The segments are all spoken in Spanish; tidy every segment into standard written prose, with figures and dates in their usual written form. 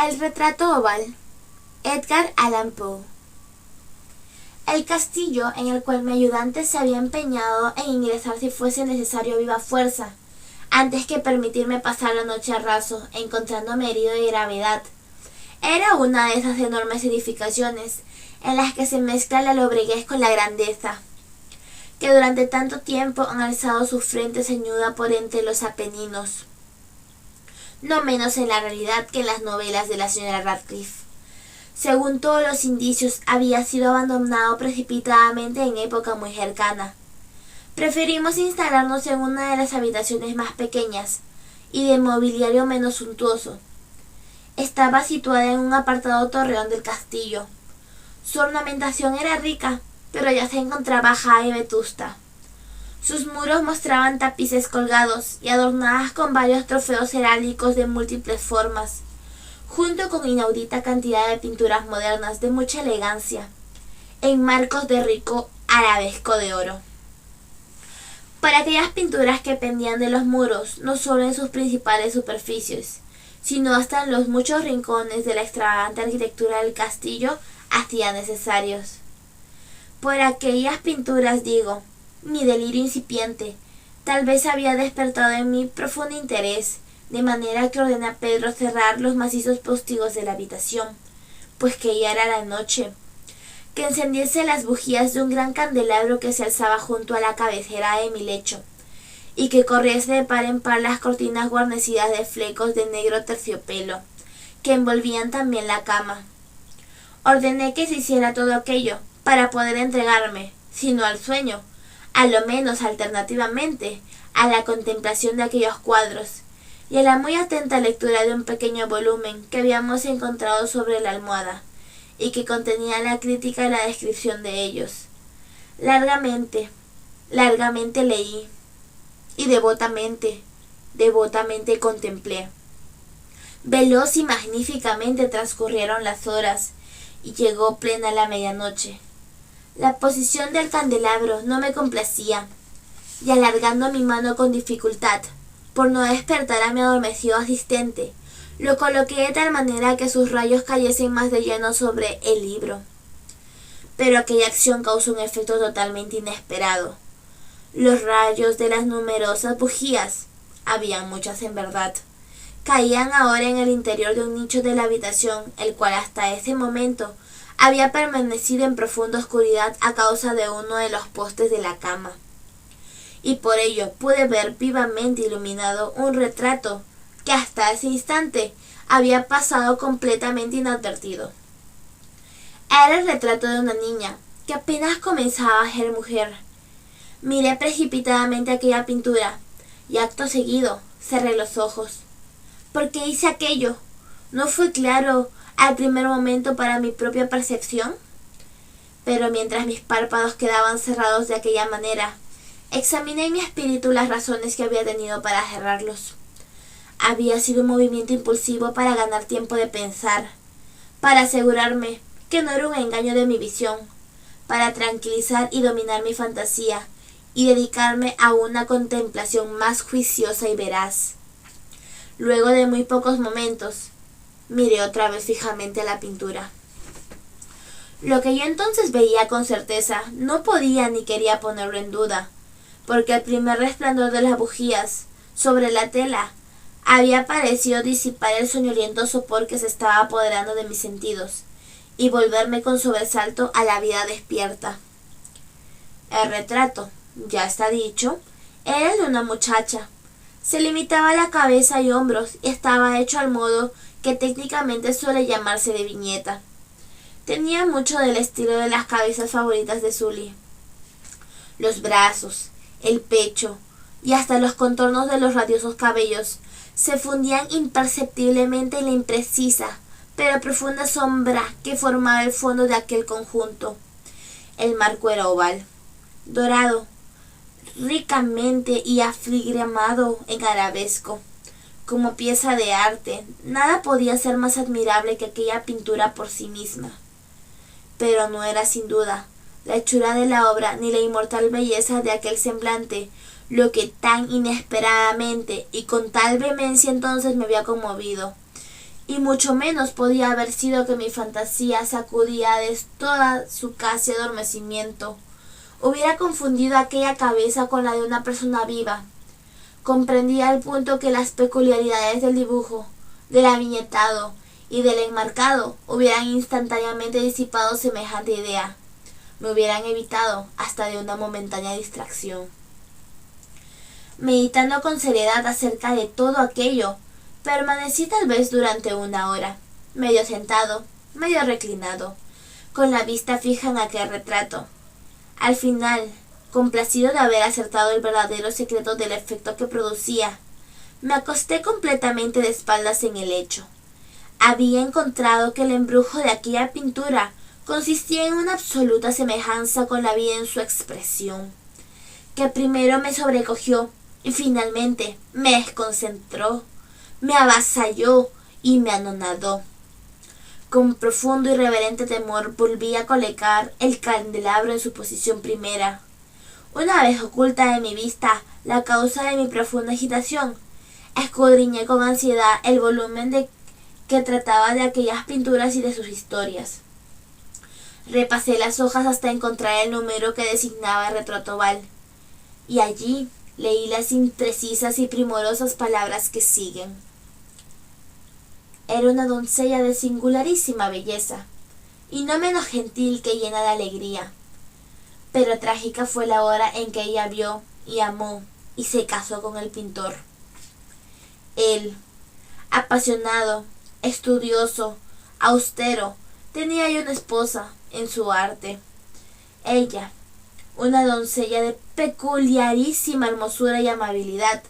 El retrato oval. Edgar Allan Poe. El castillo en el cual mi ayudante se había empeñado en ingresar si fuese necesario a viva fuerza, antes que permitirme pasar la noche a raso, encontrándome herido de gravedad, era una de esas enormes edificaciones en las que se mezcla la lobreguez con la grandeza, que durante tanto tiempo han alzado su frente ceñuda por entre los Apeninos, no menos en la realidad que en las novelas de la señora Radcliffe. Según todos los indicios, había sido abandonado precipitadamente en época muy cercana. Preferimos instalarnos en una de las habitaciones más pequeñas y de mobiliario menos suntuoso. Estaba situada en un apartado torreón del castillo. Su ornamentación era rica, pero ya se encontraba baja y vetusta. Sus muros mostraban tapices colgados y adornadas con varios trofeos heráldicos de múltiples formas, junto con inaudita cantidad de pinturas modernas de mucha elegancia, en marcos de rico arabesco de oro. Para aquellas pinturas que pendían de los muros, no solo en sus principales superficies, sino hasta en los muchos rincones de la extravagante arquitectura del castillo, hacía necesarios. Por aquellas pinturas, digo, mi delirio incipiente tal vez había despertado en mí profundo interés, de manera que ordené a Pedro cerrar los macizos postigos de la habitación, pues que ya era la noche, que encendiese las bujías de un gran candelabro que se alzaba junto a la cabecera de mi lecho, y que corriese de par en par las cortinas guarnecidas de flecos de negro terciopelo, que envolvían también la cama. Ordené que se hiciera todo aquello, para poder entregarme, si no al sueño, a lo menos alternativamente, a la contemplación de aquellos cuadros, y a la muy atenta lectura de un pequeño volumen que habíamos encontrado sobre la almohada, y que contenía la crítica y la descripción de ellos. Largamente leí, y devotamente contemplé. Veloz y magníficamente transcurrieron las horas, y llegó plena la medianoche. La posición del candelabro no me complacía, y alargando mi mano con dificultad, por no despertar a mi adormecido asistente, lo coloqué de tal manera que sus rayos cayesen más de lleno sobre el libro. Pero aquella acción causó un efecto totalmente inesperado. Los rayos de las numerosas bujías, habían muchas en verdad, caían ahora en el interior de un nicho de la habitación, el cual hasta ese momento había permanecido en profunda oscuridad a causa de uno de los postes de la cama, y por ello pude ver vivamente iluminado un retrato que hasta ese instante había pasado completamente inadvertido. Era el retrato de una niña que apenas comenzaba a ser mujer. Miré precipitadamente aquella pintura y acto seguido cerré los ojos. ¿Por qué hice aquello? ¿No fue claro al primer momento para mi propia percepción? Pero mientras mis párpados quedaban cerrados de aquella manera, examiné en mi espíritu las razones que había tenido para cerrarlos. Había sido un movimiento impulsivo para ganar tiempo de pensar, para asegurarme que no era un engaño de mi visión, para tranquilizar y dominar mi fantasía y dedicarme a una contemplación más juiciosa y veraz. Luego de muy pocos momentos, miré otra vez fijamente a la pintura. Lo que yo entonces veía con certeza no podía ni quería ponerlo en duda, porque el primer resplandor de las bujías sobre la tela había parecido disipar el soñoliento sopor que se estaba apoderando de mis sentidos y volverme con sobresalto a la vida despierta. El retrato, ya está dicho, era el de una muchacha. Se limitaba a la cabeza y hombros y estaba hecho al modo que técnicamente suele llamarse de viñeta. Tenía mucho del estilo de las cabezas favoritas de Sully. Los brazos, el pecho y hasta los contornos de los radiosos cabellos se fundían imperceptiblemente en la imprecisa pero profunda sombra que formaba el fondo de aquel conjunto. El marco era oval, dorado, ricamente y afligramado en arabesco. Como pieza de arte, nada podía ser más admirable que aquella pintura por sí misma. Pero no era sin duda la hechura de la obra ni la inmortal belleza de aquel semblante lo que tan inesperadamente y con tal vehemencia entonces me había conmovido, y mucho menos podía haber sido que mi fantasía, sacudida de toda su casi adormecimiento, hubiera confundido aquella cabeza con la de una persona viva. Comprendía al punto que las peculiaridades del dibujo, del aviñetado y del enmarcado hubieran instantáneamente disipado semejante idea. Me hubieran evitado hasta de una momentánea distracción. Meditando con seriedad acerca de todo aquello, permanecí tal vez durante 1 hora, medio sentado, medio reclinado, con la vista fija en aquel retrato. Al final, complacido de haber acertado el verdadero secreto del efecto que producía, me acosté completamente de espaldas en el lecho. Había encontrado que el embrujo de aquella pintura consistía en una absoluta semejanza con la vida en su expresión, que primero me sobrecogió y finalmente me desconcentró, me avasalló y me anonadó. Con profundo y reverente temor volví a colocar el candelabro en su posición primera. Una vez oculta de mi vista la causa de mi profunda agitación, escudriñé con ansiedad el volumen que trataba de aquellas pinturas y de sus historias. Repasé las hojas hasta encontrar el número que designaba el retrato oval, y allí leí las imprecisas y primorosas palabras que siguen. Era una doncella de singularísima belleza, y no menos gentil que llena de alegría. Pero trágica fue la hora en que ella vio y amó y se casó con el pintor. Él, apasionado, estudioso, austero, tenía ya una esposa en su arte. Ella, una doncella de peculiarísima hermosura y amabilidad,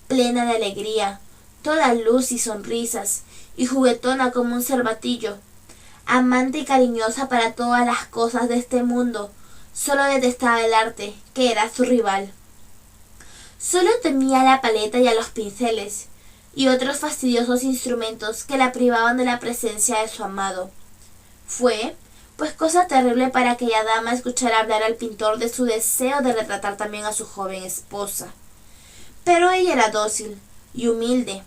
plena de alegría, toda luz y sonrisas, y juguetona como un cervatillo, amante y cariñosa para todas las cosas de este mundo, solo detestaba el arte, que era su rival. Solo temía a la paleta y a los pinceles, y otros fastidiosos instrumentos que la privaban de la presencia de su amado. Fue, pues, cosa terrible para aquella dama escuchar hablar al pintor de su deseo de retratar también a su joven esposa. Pero ella era dócil y humilde,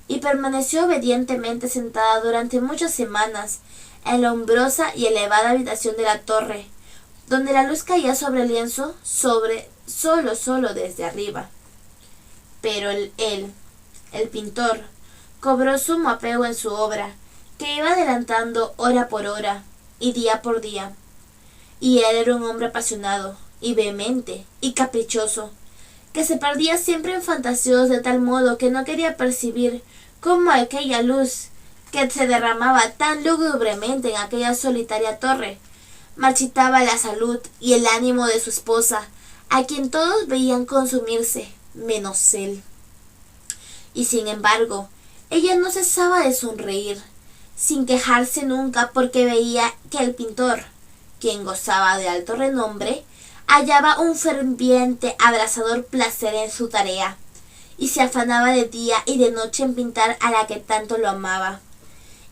y permaneció obedientemente sentada durante muchas semanas en la umbrosa y elevada habitación de la torre, donde la luz caía sobre el lienzo, solo desde arriba. Pero el pintor, cobró sumo apego en su obra, que iba adelantando hora por hora y día por día. Y él era un hombre apasionado, y vehemente, y caprichoso, que se perdía siempre en fantasías de tal modo que no quería percibir cómo aquella luz, que se derramaba tan lúgubremente en aquella solitaria torre, marchitaba la salud y el ánimo de su esposa, a quien todos veían consumirse, menos él. Y sin embargo, ella no cesaba de sonreír, sin quejarse nunca, porque veía que el pintor, quien gozaba de alto renombre, hallaba un ferviente, abrasador placer en su tarea, y se afanaba de día y de noche en pintar a la que tanto lo amaba,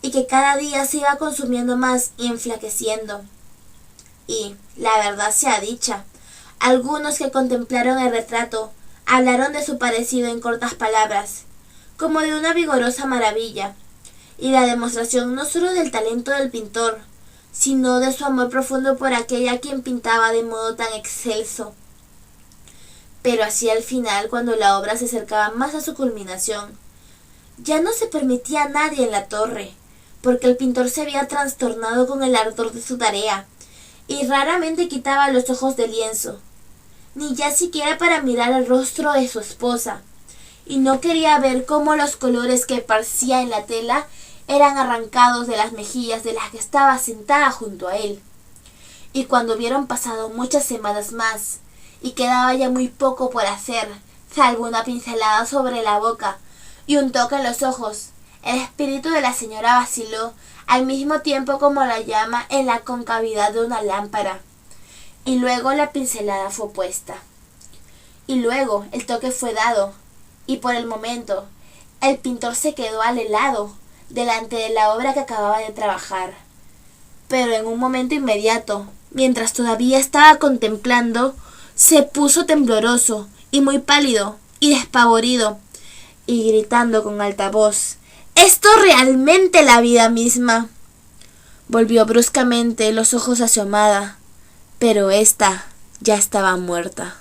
y que cada día se iba consumiendo más y enflaqueciendo. Y, la verdad sea dicha, algunos que contemplaron el retrato hablaron de su parecido en cortas palabras, como de una vigorosa maravilla, y la demostración no sólo del talento del pintor, sino de su amor profundo por aquella a quien pintaba de modo tan excelso. Pero así al final, cuando la obra se acercaba más a su culminación, ya no se permitía a nadie en la torre, porque el pintor se había trastornado con el ardor de su tarea, y raramente quitaba los ojos del lienzo, ni ya siquiera para mirar el rostro de su esposa, y no quería ver cómo los colores que esparcía en la tela eran arrancados de las mejillas de la que estaba sentada junto a él. Y cuando hubieron pasado muchas semanas más, y quedaba ya muy poco por hacer, salvo una pincelada sobre la boca y un toque en los ojos, el espíritu de la señora vaciló al mismo tiempo como la llama en la concavidad de una lámpara. Y luego la pincelada fue puesta. Y luego el toque fue dado, y por el momento el pintor se quedó helado delante de la obra que acababa de trabajar. Pero en un momento inmediato, mientras todavía estaba contemplando, se puso tembloroso y muy pálido y despavorido, y gritando con alta voz: Esto realmente la vida misma. Volvió bruscamente los ojos hacia Amada, pero ésta ya estaba muerta.